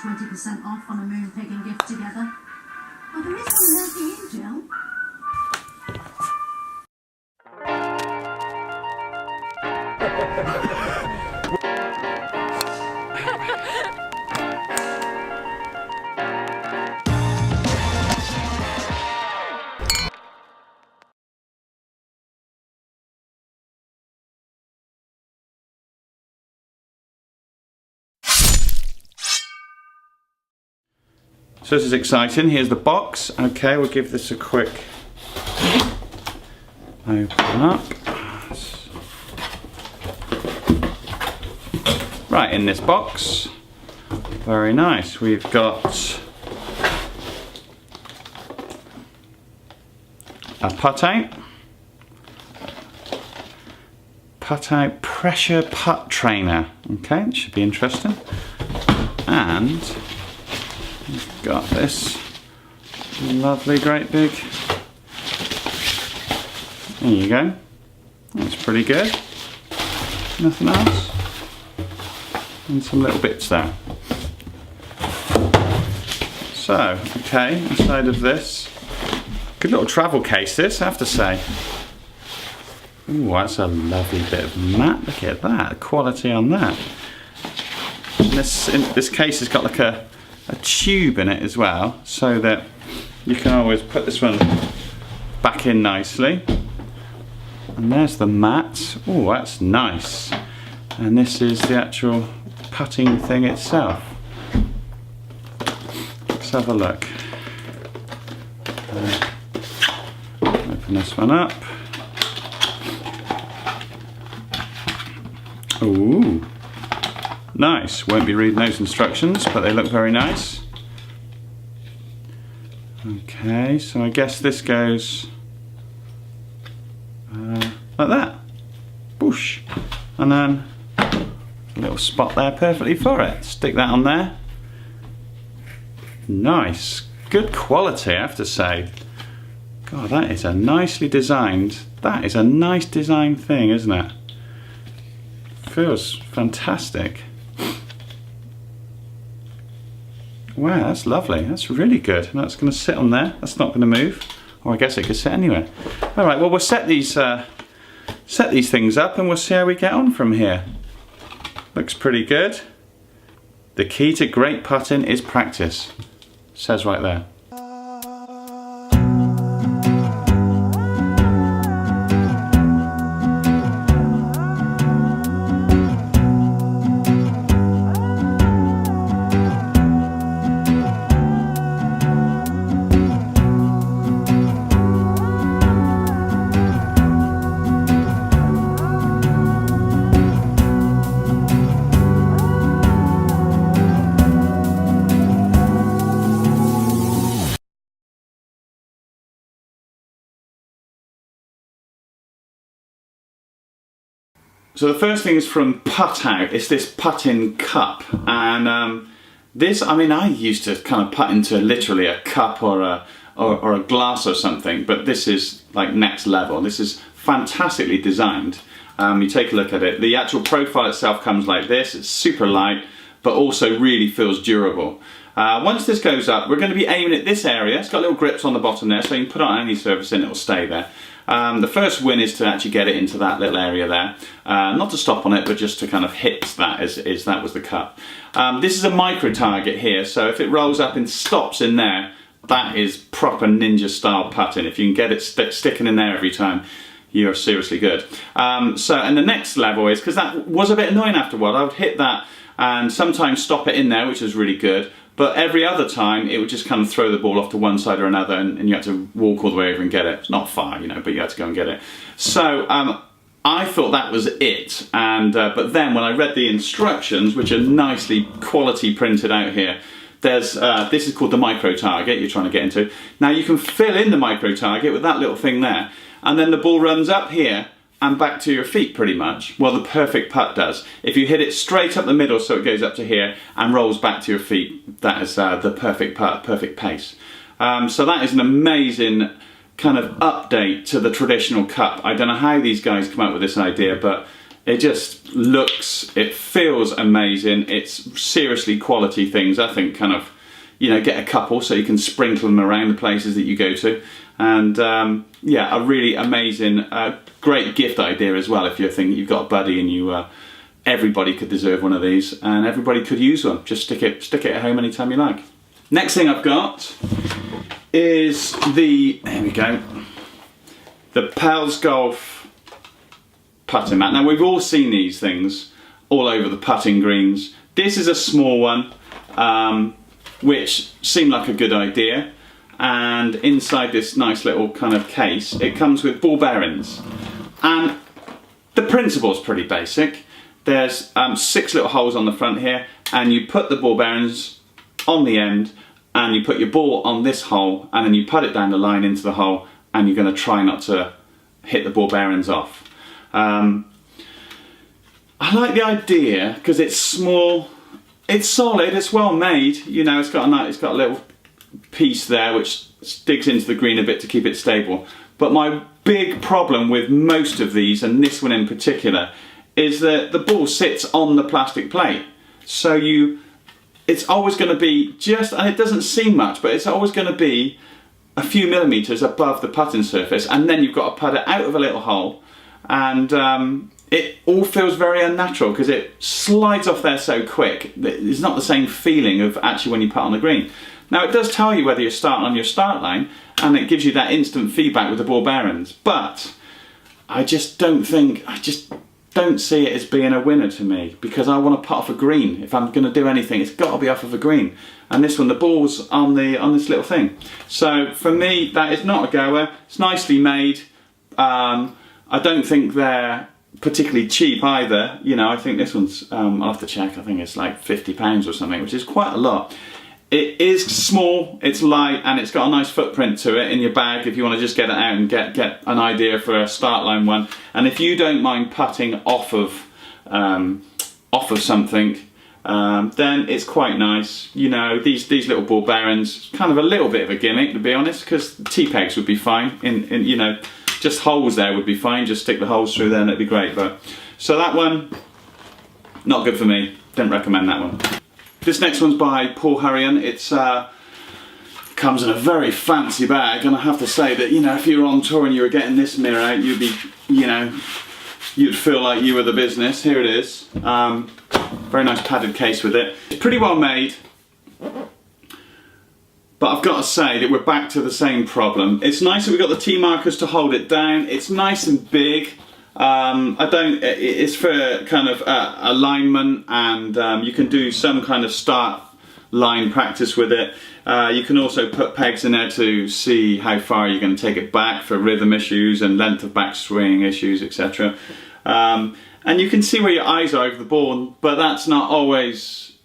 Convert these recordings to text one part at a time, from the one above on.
20% off on a moon pigging gift together. Well, there is one helping you, Jill. So this is exciting. Here's the box. Okay, we'll give this a quick open up. Right, in this box, very nice. We've got a PuttOUT pressure putt trainer. Okay, it should be interesting. And we've got this lovely, great big. There you go. That's pretty good. Nothing else. And some little bits there. So, okay, inside of this, good little travel case this, I have to say. Ooh, that's a lovely bit of mat. Look at that, the quality on that. And this case has got like a tube in it as well, so that you can always put this one back in nicely. And there's the mat. Oh, that's nice. And this is the actual putting thing itself. Let's have a look. Open this one up. Ooh, nice. Won't be reading those instructions, but they look very nice. Okay, so I guess this goes like that. Boosh. And then a little spot there perfectly for it. Stick that on there. Nice. Good quality, I have to say. God, that is a nicely designed, that is a nice design thing, isn't it? Feels fantastic. Wow, that's lovely. That's really good. That's going to sit on there. That's not going to move. Or I guess it could sit anywhere. All right, well, we'll set these things up and we'll see how we get on from here. Looks pretty good. The key to great putting is practice. Says right there. So the first thing is from PuttOUT. It's this putting cup, and this, I mean, I used to kind of putt into literally a cup or a glass or something, but this is like next level. This is fantastically designed. You take a look at it. The actual profile itself comes like this. It's super light, but also really feels durable. Once this goes up, we're going to be aiming at this area. It's got little grips on the bottom there, so you can put it on any surface and it'll stay there. The first win is to actually get it into that little area there. Not to stop on it, but just to kind of hit that as that was the cup. This is a micro target here, so if it rolls up and stops in there, that is proper ninja style putting. If you can get it sticking in there every time, you're seriously good. And the next level is, because that was a bit annoying after a while, I would hit that and sometimes stop it in there, which is really good. But every other time, it would just kind of throw the ball off to one side or another, and you had to walk all the way over and get it. It's not far, you know, but you had to go and get it. So I thought that was it. And but then when I read the instructions, which are nicely quality printed out here, there's this is called the micro target you're trying to get into. Now you can fill in the micro target with that little thing there, and then the ball runs up here and back to your feet pretty much. Well, the perfect putt does. If you hit it straight up the middle so it goes up to here and rolls back to your feet, that is the perfect putt, perfect pace. So that is an amazing kind of update to the traditional cup. I don't know how these guys come up with this idea, but It just looks, it feels amazing. It's seriously quality things. I think kind of, you know, get a couple so you can sprinkle them around the places that you go to. And yeah, a really amazing, great gift idea as well. If you're thinking you've got a buddy and you, everybody could deserve one of these and everybody could use one. Just stick it at home anytime you like. Next thing I've got is there we go, the Pals Golf putting mat. Now we've all seen these things all over the putting greens. This is a small one, which seemed like a good idea. And inside this nice little kind of case, it comes with ball bearings. And the principle is pretty basic. There's 6 little holes on the front here, and you put the ball bearings on the end, and you put your ball on this hole, and then you put it down the line into the hole, and you're going to try not to hit the ball bearings off. I like the idea because it's small, it's solid, it's well made. You know, it's got a little piece there which digs into the green a bit to keep it stable. But my big problem with most of these, and this one in particular, is that the ball sits on the plastic plate. So it's always going to be just, and it doesn't seem much, but it's always going to be a few millimeters above the putting surface, and then you've got to put it out of a little hole, and it all feels very unnatural because it slides off there so quick. It's not the same feeling of actually when you put on the green. Now it does tell you whether you're starting on your start line, and it gives you that instant feedback with the ball bearings, but I just don't see it as being a winner to me, because I want to putt off a green. If I'm going to do anything, it's got to be off of a green. And this one, the ball's on this little thing. So for me, that is not a goer. It's nicely made. I don't think they're particularly cheap either. You know, I think this one's, I'll have to check, I think it's like £50 or something, which is quite a lot. It is small, it's light, and it's got a nice footprint to it in your bag if you want to just get it out and get an idea for a start line one. And if you don't mind putting off of something, then it's quite nice. You know, these little ball bearings, kind of a little bit of a gimmick to be honest, because T-pegs would be fine. In you know, just holes there would be fine. Just stick the holes through there and it'd be great. But so that one, not good for me. Don't recommend that one. This next one's by Paul Hurrian. It's comes in a very fancy bag, and I have to say that, you know, if you were on tour and you were getting this mirror out, you'd be, you know, you'd feel like you were the business. Here it is. Very nice padded case with it. It's pretty well made, but I've got to say that we're back to the same problem. It's nice that we've got the T markers to hold it down. It's nice and big. It's for kind of alignment, and you can do some kind of start line practice with it. You can also put pegs in there to see how far you're going to take it back for rhythm issues and length of back swing issues, etc. And you can see where your eyes are over the ball, but that's not always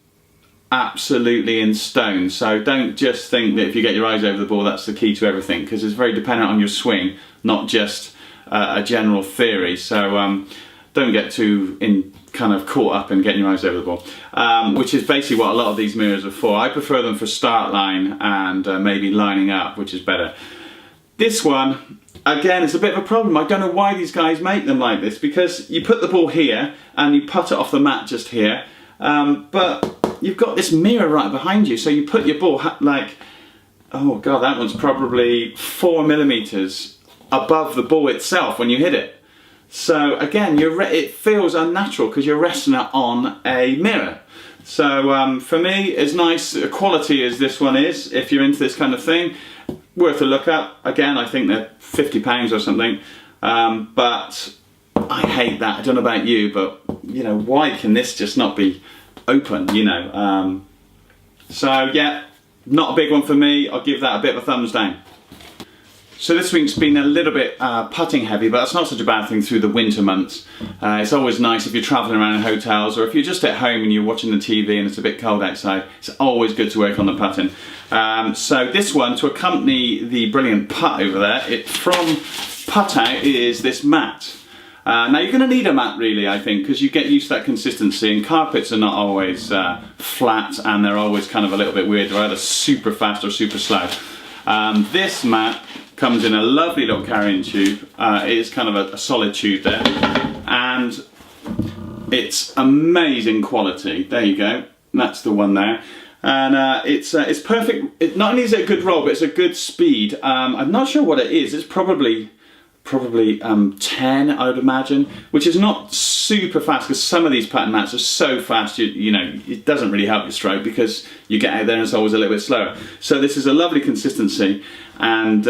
absolutely in stone. So don't just think that if you get your eyes over the ball that's the key to everything, because it's very dependent on your swing, not just a general theory. So don't get too kind of caught up in getting your eyes over the ball, which is basically what a lot of these mirrors are for. I prefer them for start line and maybe lining up, which is better. This one, again, it's a bit of a problem. I don't know why these guys make them like this, because you put the ball here and you putt it off the mat just here, but you've got this mirror right behind you, so you put your ball like, oh god, that one's probably 4 millimeters above the ball itself when you hit it. So again, it feels unnatural because you're resting it on a mirror. So for me, as nice a quality as this one is, if you're into this kind of thing, worth a look up. Again, I think they're £50 or something, but I hate that. I don't know about you, but you know, why can this just not be open, you know? So yeah, not a big one for me. I'll give that a bit of a thumbs down. So this week's been a little bit putting heavy, but that's not such a bad thing through the winter months. It's always nice if you're travelling around in hotels, or if you're just at home and you're watching the TV and it's a bit cold outside, it's always good to work on the putting. So this one, to accompany the brilliant putt over there, from PuttOUT, is this mat. Now you're going to need a mat really, I think, because you get used to that consistency, and carpets are not always flat, and they're always kind of a little bit weird. They're either super fast or super slow. This mat comes in a lovely little carrying tube. It is kind of a solid tube there, and It's amazing quality. There you go. That's the one there. And it's perfect. Not only is it a good roll, but it's a good speed. I'm not sure what it is. It's probably 10, I would imagine, which is not super fast, because some of these putting mats are so fast, you know, it doesn't really help your stroke because you get out there and it's always a little bit slower. So this is a lovely consistency, and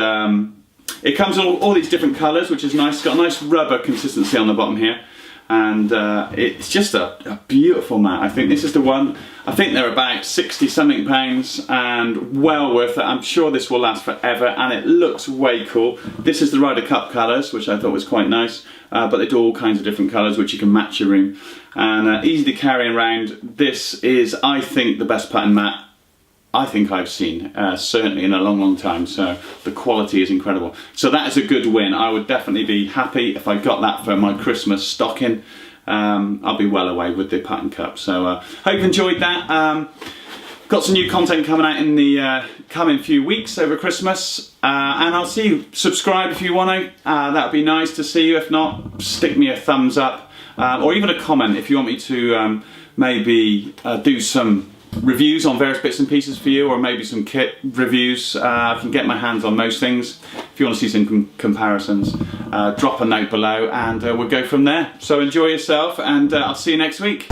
it comes in all these different colours, which is nice. It's got a nice rubber consistency on the bottom here. And it's just a beautiful mat. I think this is the one. I think they're about 60 something pounds and well worth it. I'm sure this will last forever, and it looks way cool. This is the Ryder Cup colours, which I thought was quite nice, but they do all kinds of different colours which you can match your room, and easy to carry around. This is, I think, the best putting mat I think I've seen, certainly in a long time, so the quality is incredible. So that is a good win. I would definitely be happy if I got that for my Christmas stocking. I'll be well away with the putting cup. So hope you enjoyed that. Got some new content coming out in the coming few weeks over Christmas, and I'll see you. Subscribe if you want to. That would be nice to see you. If not, stick me a thumbs up, or even a comment if you want me to maybe do some reviews on various bits and pieces for you, or maybe some kit reviews. I can get my hands on most things. If you want to see some comparisons, drop a note below, and we'll go from there. So enjoy yourself, and I'll see you next week.